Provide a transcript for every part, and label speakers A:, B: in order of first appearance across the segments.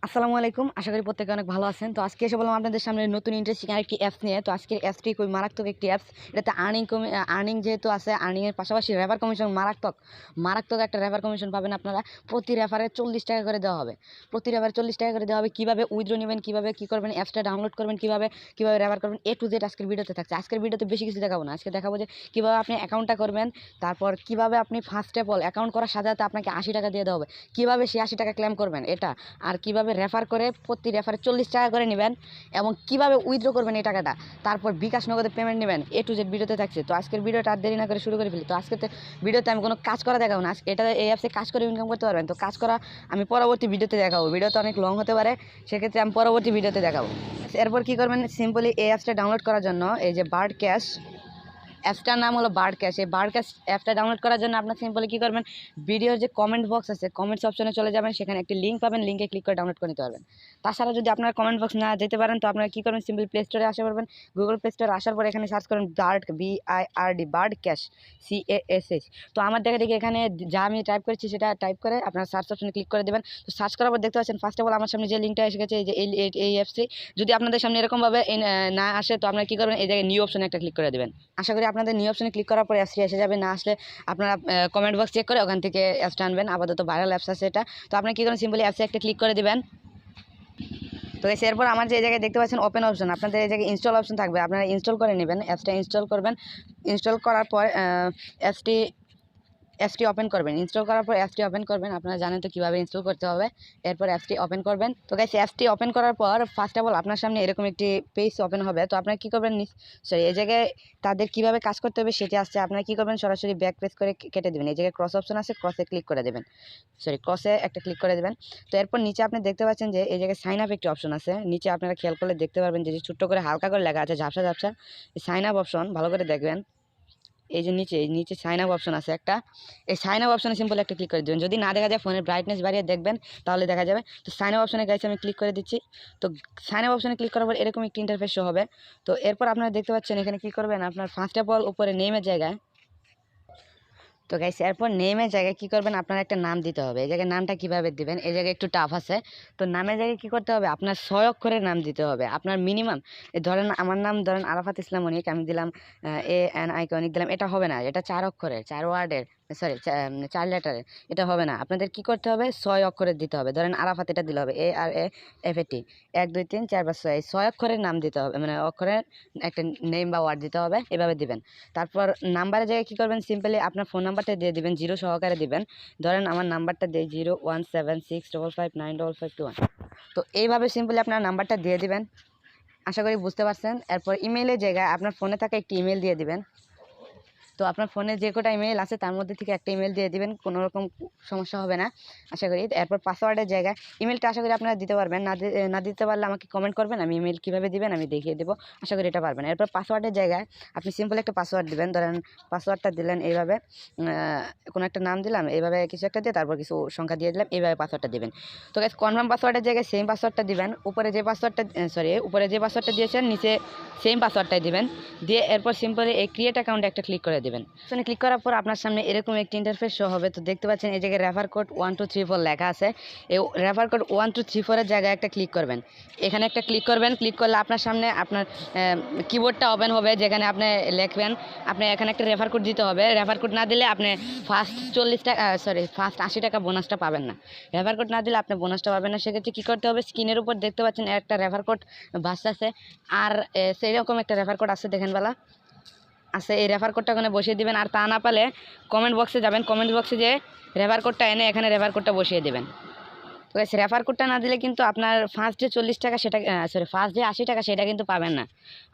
A: আসসালামু আলাইকুম। আশা করি প্রত্যেকে অনেক ভালো আছেন। তো আজকে এসে বললাম আপনাদের সামনে নতুন ইন্টারেস্টিং আরেকটি অ্যাপস নিয়ে। তো আজকের অ্যাপসটি খুবই মারাত্মক একটি অ্যাপস। এটাতে আর্নিং যেহেতু আছে, আর্নিংয়ের পাশাপাশি রেফার কমিশন মারাত্মক একটা রেফার কমিশন পাবেন আপনারা। প্রতি রেফারে 40 টাকা করে দেওয়া হবে। প্রতি রেফারে 40 টাকা করে দেওয়া হবে। কীভাবে উইথড্র নেবেন, কীভাবে কী করবেন, অ্যাপসটা ডাউনলোড করবেন, কীভাবে রেফার করবেন, A to Z আজকের ভিডিওতে থাকছে। আজকের ভিডিওতে বেশি কিছু দেখাবো না। আজকে দেখাবো যে কীভাবে আপনি অ্যাকাউন্টটা করবেন, তারপর কীভাবে আপনি ফার্স্ট অফ অল অ্যাকাউন্ট করার সাথে সাথে আপনাকে 80 টাকা দিয়ে দেওয়া হবে। কীভাবে সেই 80 টাকা ক্লেম করবেন এটা, আর কীভাবে রেফার করে প্রতি রেফারে 40 টাকা করে নেবেন এবং কীভাবে উইথড্র করবেন এই টাকাটা, তারপর বিকাশ নগদে পেমেন্ট নেবেন, A to Z ভিডিওতে থাকছে। তো আজকের ভিডিওটা আর দেরি না করে শুরু করে ফেলি। তো আজকের ভিডিওতে আমি কোনো কাজ করা দেখাবো না। এটা এই অ্যাপসে কাজ করে ইনকাম করতে পারবেন। তো কাজ করা আমি পরবর্তী ভিডিওতে দেখাবো। ভিডিওটা অনেক লং হতে পারে, সেক্ষেত্রে আমি পরবর্তী ভিডিওতে দেখাবো। এরপর কী করবেন, সিম্পলি এই অ্যাপসটা ডাউনলোড করার জন্য এই যে Bkash অ্যাপসটার নাম হলো Bkash। এই Bkash অ্যাপটা ডাউনলোড করার জন্য আপনার সিম্পলি কী করবেন, ভিডিওর যে কমেন্ট বক্স আছে, কমেন্টস অপশনে চলে যাবেন, সেখানে একটি লিঙ্ক পাবেন, লিঙ্কে ক্লিক করে ডাউনলোড করে নিতে পারবেন। তাছাড়া যদি আপনার কমেন্ট বক্স না যেতে পারেন, তো আপনারা কী করবেন, সিম্পলি প্লে স্টোরে আসা পারবেন। গুগল প্লে স্টোরে আসার পর এখানে সার্চ করুন Bkash CASH। তো আমার দেখে এখানে যা আমি টাইপ করেছি সেটা টাইপ করে আপনার সার্চ অপশনে ক্লিক করে দেবেন। তো সার্চ করার পর দেখতে পাচ্ছেন ফার্স্ট অফ অল আমার সামনে যে লিঙ্কটা এসে গেছে, এই অ্যাপসটি। যদি আপনাদের সামনে এরকমভাবে না আসে, তো আপনারা কী করবেন, এই জায়গায় নিউ অপশনে একটা ক্লিক করে দেবেন। আশা করি আপনাদের নিউ অপশনে ক্লিক করার পর অ্যাপসটি এসে যাবে। না আসলে আপনারা কমেন্ট বক্স চেক করে ওখান থেকে অ্যাপসটা আনবেন। আপাতত ভাইরাল অ্যাপস আছে এটা। তো আপনি কী করেন, সিম্পলি অ্যাপসে একটা ক্লিক করে দেবেন। তো এরপর আমার যে জায়গায় দেখতে পাচ্ছেন ওপেন অপশন, আপনাদের এই জায়গায় ইনস্টল অপশন থাকবে, আপনারা ইনস্টল করে নেবেন। অ্যাপসটা ইনস্টল করবেন। ইনস্টল করার পর অ্যাপসটি ওপেন করবেন। ইনস্টল করার পর অ্যাপসটি ওপেন করবেন। আপনারা জানেন তো কীভাবে ইনস্টল করতে হবে। এরপর অ্যাপসটি ওপেন করবেন। তো গাইস, অ্যাপসটি ওপেন করার পর ফার্স্ট অফ অল আপনার সামনে এরকম একটি পেজ ওপেন হবে। তো আপনারা কী করবেন, এই জায়গায় তাদের কীভাবে কাজ করতে হবে সেটি আসছে। আপনারা কী করবেন, সরাসরি ব্যাক প্রেস করে কেটে দেবেন। এই জায়গায় ক্রস অপশন আছে, ক্রসে ক্লিক করে দেবেন। ক্রসে একটা ক্লিক করে দেবেন। তো এরপর নিচে আপনি দেখতে পাচ্ছেন যে এই জায়গায় সাইন আপ একটি অপশন আছে। নিচে আপনারা খেয়াল করলে দেখতে পারবেন যে ছোট্ট করে হালকা করে লেখা আছে ঝাপসা ঝাপসা, এই সাইন আপ অপশন ভালো করে দেখবেন। এই যে নিচে সাইন আপ অপশন আছে একটা, এই সাইন আপ অপশনে সিম্পল একটা ক্লিক করে দেবেন। যদি না দেখা যায় ফোনের ব্রাইটনেস বাড়িয়ে দেখবেন, তাহলে দেখা যাবে। তো সাইন আপ অপশনে গাইছে আমি ক্লিক করে দিচ্ছি। তো সাইন আপ অপশনে ক্লিক করার পর এরকম একটি ইন্টারফেস শো হবে। তো এরপর আপনারা দেখতে পাচ্ছেন এখানে কী করবেন, আপনার ফার্স্ট অফ অল উপরে নেমের জায়গায়, তো গাইস এরপর নেমের জায়গায় কী করবেন, আপনার একটা নাম দিতে হবে। এই জায়গায় নামটা কীভাবে দিবেন, এই জায়গায় একটু টাফ আছে। তো নামের জায়গায় কী করতে হবে, আপনার 6 অক্ষরের নাম দিতে হবে। আপনার মিনিমাম ধরেন আমার নাম ধরেন আরাফাত ইসলাম অনিক, আমি দিলাম ANIK অনিক দিলাম, এটা হবে না। এটা 4 অক্ষরের, 4 ওয়ার্ডের, সরি 4 লেটারের, এটা হবে না। আপনাদের কী করতে হবে, 6 অক্ষরের দিতে হবে। ধরেন আরাফাত, এটা দিলে হবে ARAFAT, 1 2 3 4 5 6, এই 6 অক্ষরের নাম দিতে হবে, মানে অক্ষরের একটা নেম বা ওয়ার্ড দিতে হবে, এভাবে দিবেন। তারপর নাম্বারের জায়গায় কী করবেন, সিম্পলি আপনার ফোন নাম্বারটা দিয়ে দিবেন, 0 সহকারে দিবেন। ধরেন আমার নাম্বারটা দিয়ে 01765595521। তো এইভাবে সিম্পলি আপনার নাম্বারটা দিয়ে দিবেন। আশা করি বুঝতে পারছেন। এরপর ইমেইলের জায়গায় আপনার ফোনে থাকা একটি ইমেল দিয়ে দিবেন। তো আপনার ফোনে যে কটা ইমেল আছে তার মধ্যে থেকে একটা ইমেল দিয়ে দিবেন, কোনো রকম সমস্যা হবে না আশা করি। এরপর পাসওয়ার্ডের জায়গায় ইমেলটা আশা করি আপনারা দিতে পারবেন। না দিতে পারলে আমাকে কমেন্ট করবেন, আমি ইমেল কীভাবে দিবেন আমি দেখিয়ে দেবো। আশা করি এটা পারবেন। এরপর পাসওয়ার্ডের জায়গায় আপনি সিম্পল একটা পাসওয়ার্ড দিবেন। ধরেন পাসওয়ার্ডটা দিলেন এইভাবে, কোনো একটা নাম দিলাম, এইভাবে কিছু একটা দিয়ে তারপর কিছু সংখ্যা দিয়ে দিলাম, এইভাবে পাসওয়ার্ডটা দিবেন। তো গাইস, কনফার্ম পাসওয়ার্ডের জায়গায় সেম পাসওয়ার্ডটা দিবেন। উপরে যে পাসওয়ার্ডটা দিয়েছেন নিচে সেম পাসওয়ার্ডটাই দিবেন। দিয়ে এরপর সিম্পলি এই ক্রিয়েট অ্যাকাউন্টে একটা ক্লিক করে দেবেন। সেখানে ক্লিক করার পর আপনার সামনে এরকম একটি ইন্টারফেস শো হবে। তো দেখতে পাচ্ছেন এই জায়গায় রেফার কোড 1234 লেখা আছে। এই রেফার কোড 1234 এর জায়গায় একটা ক্লিক করবেন। এখানে একটা ক্লিক করবেন। ক্লিক করলে আপনার সামনে আপনার কিবোর্ডটা ওপেন হবে, যেখানে আপনি লিখবেন। আপনি এখানে একটা রেফার কোড দিতে হবে। রেফার কোড না দিলে আপনি ফার্স্ট 80 টাকা বোনাসটা পাবেন না। রেফার কোড না দিলে আপনি বোনাসটা পাবেন না। সেক্ষেত্রে কী করতে হবে, স্ক্রিনের উপর দেখতে পাচ্ছেন একটা রেফার কোড ভাসতেছে, আর সেই রকম একটা রেফার কোড আছে দেখেন বেলা আছে। এই রেফার কোডটা ওখানে বসিয়ে দিবেন। আর তা না পারলে কমেন্ট বক্সে যাবেন, কমেন্ট বক্সে যে রেফার কোডটা এনে এখানে রেফার কোডটা বসিয়ে দেবেন। তো রেফার কোডটা না দিলে কিন্তু আপনার ফার্স্ট যে 40 টাকা সেটা ফার্স্ট যে 80 টাকা সেটা কিন্তু পাবেন না।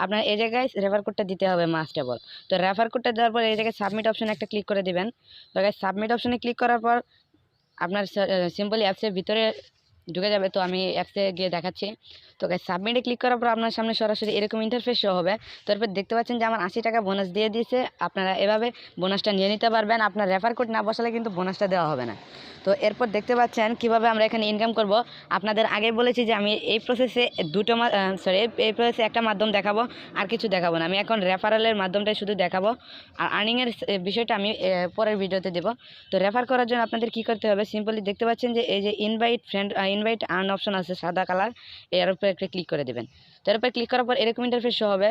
A: আপনার এই জায়গায় রেফার কোডটা দিতে হবে মাস্ট অফ অল। তো রেফার কোডটা দেওয়ার পর এই জায়গায় সাবমিট অপশনে একটা ক্লিক করে দিবেন। তো সাবমিট অপশনে ক্লিক করার পর আপনার সিম্পলি অ্যাপসের ভিতরে ঢুকে যাবে। তো আমি অ্যাপসে গিয়ে দেখাচ্ছি। তো সাবমিটে ক্লিক করার পর আপনার সামনে সরাসরি এরকম ইন্টারফেস শো হবে। তো এরপর দেখতে পাচ্ছেন যে আমার 80 টাকা বোনাস দিয়ে দিয়েছে। আপনারা এভাবে বোনাসটা নিয়ে নিতে পারবেন। আপনার রেফার কোড না বসালে কিন্তু বোনাসটা দেওয়া হবে না। তো তো এরপর দেখতে পাচ্ছেন কিভাবে আমরা এখানে ইনকাম করব। আপনাদের আগে বলেছি যে আমি এই প্রসেসে এই প্রসেসে একটা মাধ্যম দেখাবো, আর কিছু দেখাবো না। আমি এখন রেফারেলের মাধ্যমটাই শুধু দেখাবো, আর আর্নিংয়ের বিষয়টা আমি পরের ভিডিওতে দেবো। তো রেফার করার জন্য আপনাদের কি করতে হবে, সিম্পলি দেখতে পাচ্ছেন যে এই যে ইনভাইট আর্ন অপশন আছে সাদা কালার, এর উপরে একটা ক্লিক করে দেবেন। তো এর উপরে ক্লিক করার পর এরকম ইন্টারফেস শো হবে।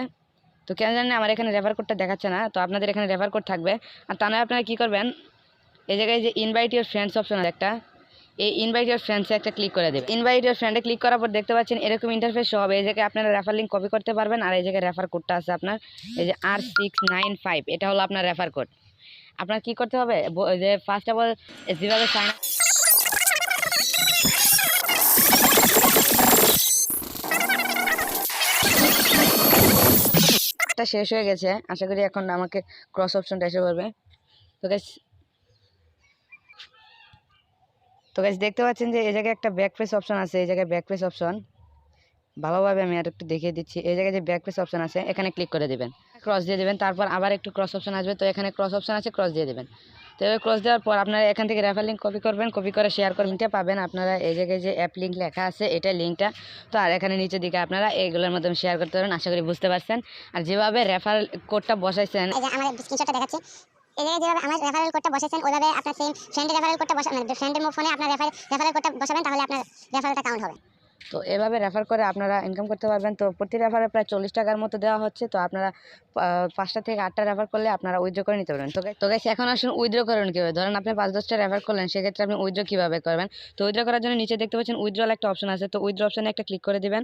A: তো কেন জানেন আমার এখানে রেফার কোডটা দেখাচ্ছে না, তো আপনাদের এখানে রেফার কোড থাকবে। আর তা নয় আপনারা কী করবেন, এই জায়গায় যে ইনভাইট ইউর ফ্রেন্ডস অপশন আছে একটা, এই ইনভাইট ইউর ফ্রেন্ডসে একটা ক্লিক করে দেবেন। ইনভাইট ইউর ফ্রেন্ডে ক্লিক করার পর দেখতে পাচ্ছেন এরকম ইন্টারফেস শো হবে। এই জায়গায় আপনারা রেফার লিঙ্ক কপি করতে পারবেন, আর এই জায়গায় রেফার কোডটা আছে আপনার, এই যে R695, এটা হলো আপনার রেফার কোড। আপনার কি করতে হবে, যে ফার্স্ট অফ অল যেভাবে সাইন আপটা শেষ হয়ে গেছে, আশা করি এখন আমাকে ক্রস অপশনটা এসে পড়বে। তো গাইস দেখতে পাচ্ছেন যে এই জায়গায় একটা ব্যাক প্রেস অপশন আছে, এই জায়গায় ব্যাক প্রেস অপশন ভালোভাবে আমি আর একটু দেখিয়ে দিচ্ছি। এই জায়গায় যে ব্যাক প্রেস অপশন আছে এখানে ক্লিক করে দেবেন, ক্রস দিয়ে দেবেন, তারপর আবার একটু ক্রস অপশন আসবে, তো এখানে ক্রস অপশন আছে, ক্রস দিয়ে দেবেন। তো এবার ক্রস দেওয়ার পর আপনারা এখান থেকে রেফার লিঙ্ক কপি করবেন, কপি করে শেয়ার করে লিঙ্কটা পাবেন আপনারা। এই জায়গায় যে অ্যাপ লিঙ্ক লেখা আছে এটা লিঙ্কটা, তো আর এখানে নিচের দিকে আপনারা এইগুলোর মাধ্যমে শেয়ার করতে পারেন। আশা করি বুঝতে পারছেন। আর যেভাবে রেফার কোডটা বসাইছেন,
B: এই যে আমার স্ক্রিনশটটা দেখাচ্ছি, এই জায়গায় যেভাবে আমার রেফারেল কোডটা বসাইছেন ওইভাবে আপনার সেম ফ্রেন্ডের রেফারেল কোডটা বসাবেন, ফ্রেন্ডের ফোনে আপনার রেফারেল কোডটা বসাবেন, তাহলে আপনার রেফারেলটা কাউন্ট হবে।
A: তো এভাবে রেফার করে আপনারা ইনকাম করতে পারবেন। তো প্রতি রেফারে প্রায় 40 টাকার মতো দেওয়া হচ্ছে। তো আপনারা 5টা থেকে 8টা রেফার করলে আপনারা উইথড্র করে নিতে পারবেন। তো গাইস এখন আসুন উইথড্র করবেন কীভাবে। ধরেন আপনি 5-10টা রেফার করলেন, সেক্ষেত্রে আপনি উইথড্র কীভাবে করবেন। তো উইথড্র করার জন্য নিচে দেখতে পাচ্ছেন উইথড্রল একটা অপশন আছে, তো উইথড্র অপশনে একটা ক্লিক করে দিবেন।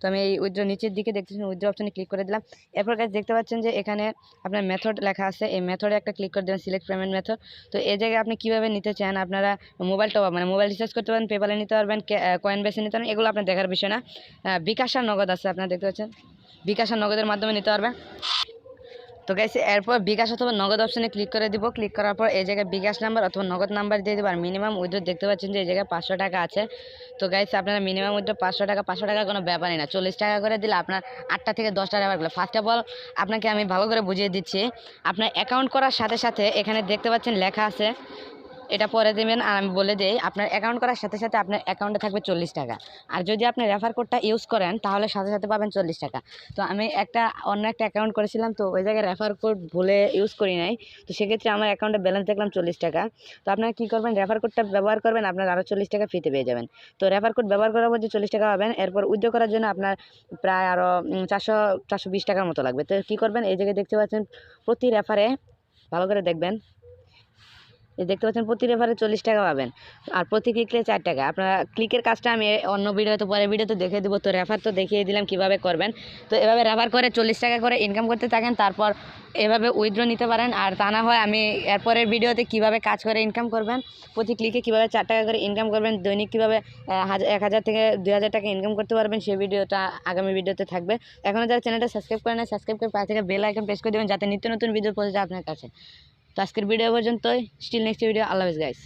A: তো আমি এই উইথড্র নিচের দিকে দেখতেছেন উইথড্র অপশনে ক্লিক করে দিলাম। এরপর গাইস দেখতে পাচ্ছেন যে এখানে আপনার মেথড লেখা আছে, এই মেথডে একটা ক্লিক করে দেবেন, সিলেক্ট পেমেন্ট মেথড। তো এই জায়গায় আপনি কীভাবে নিতে চান, আপনারা মোবাইল টপ মানে মোবাইল রিচার্জ করতে পারেন, পেপালে নিতে পারবেন, কয়েন বেসে নিতে পারেন, এগুলো আপনার দেখার বিষয় না। বিকাশ আর নগদ আছে, আপনারা দেখতে পাচ্ছেন বিকাশ আর নগদের মাধ্যমে নিতে পারবেন। তো গাইস এরপর বিকাশ অথবা নগদ অপশনে ক্লিক করে দিব। ক্লিক করার পর এই জায়গায় বিকাশ নাম্বার অথবা নগদ নাম্বার দিয়ে দেবো। আর মিনিমাম উইথড্র দেখতে পাচ্ছেন যে এই জায়গায় 500 টাকা আছে। তো গাইস আপনারা মিনিমাম উইথড্র 500 টাকা, 500 টাকা কোনো ব্যাপারই না, 40 টাকা করে দিলে আপনার 8টা থেকে 10টা রেফার করলে। ফার্স্ট অফ অল আপনাকে আমি ভালো করে বুঝিয়ে দিচ্ছি, আপনার অ্যাকাউন্ট করার সাথে সাথে এখানে দেখতে পাচ্ছেন লেখা আছে, এটা পরে দেবেন। আর আমি বলে দিই, আপনার অ্যাকাউন্ট করার সাথে সাথে আপনার অ্যাকাউন্টে থাকবে 40 টাকা। আর যদি আপনি রেফার কোডটা ইউজ করেন তাহলে সাথে সাথে পাবেন 40 টাকা। তো আমি অন্য একটা অ্যাকাউন্ট করেছিলাম, তো ওই জায়গায় রেফার কোড ভুলে ইউজ করি নাই, তো সেক্ষেত্রে আমার অ্যাকাউন্টে ব্যালেন্স দেখলাম 40 টাকা। তো আপনারা কী করবেন, রেফার কোডটা ব্যবহার করবেন, আপনার আরও 40 টাকা ফ্রিতে পেয়ে যাবেন। তো রেফার কোড ব্যবহার করার পর যে 40 টাকা পাবেন, এরপর উইথড্র করার জন্য আপনার প্রায় আরও 420 টাকার মতো লাগবে। তো কী করবেন, এই জায়গায় দেখতে পাচ্ছেন প্রতি রেফারে ভালো করে দেখবেন, দেখতে পাচ্ছেন প্রতি রেফারে 40 টাকা পাবেন, আর প্রতি ক্লিকে 4 টাকা। আপনারা ক্লিকের কাজটা আমি অন্য ভিডিওতে পরে ভিডিওতে দেখিয়ে দেবো। তো রেফার তো দেখিয়ে দিলাম কীভাবে করবেন। তো এভাবে রেফার করে 40 টাকা করে ইনকাম করতে থাকেন, তারপর এভাবে উইথড্র নিতে পারেন। আর তা না হয় আমি এরপরের ভিডিওতে কীভাবে কাজ করে ইনকাম করবেন, প্রতি ক্লিকে কীভাবে 4 টাকা করে ইনকাম করবেন, দৈনিক কীভাবে 1000 থেকে 2000 টাকা ইনকাম করতে পারবেন, সেই ভিডিওটা আগামী ভিডিওতে থাকবে। এখনও যারা চ্যানেলটা সাবস্ক্রাইব করে না, সাবস্ক্রাইব করে পাশে থেকে বেল আইকন প্রেস করে দেবেন, যাতে নিত্য নতুন ভিডিও পৌঁছে যায় আপনার কাছে। তো আজকের ভিডিও পর্যন্তই, স্টিল নেক্সট ভিডিও, আল্লাহ হাফেজ গাইস।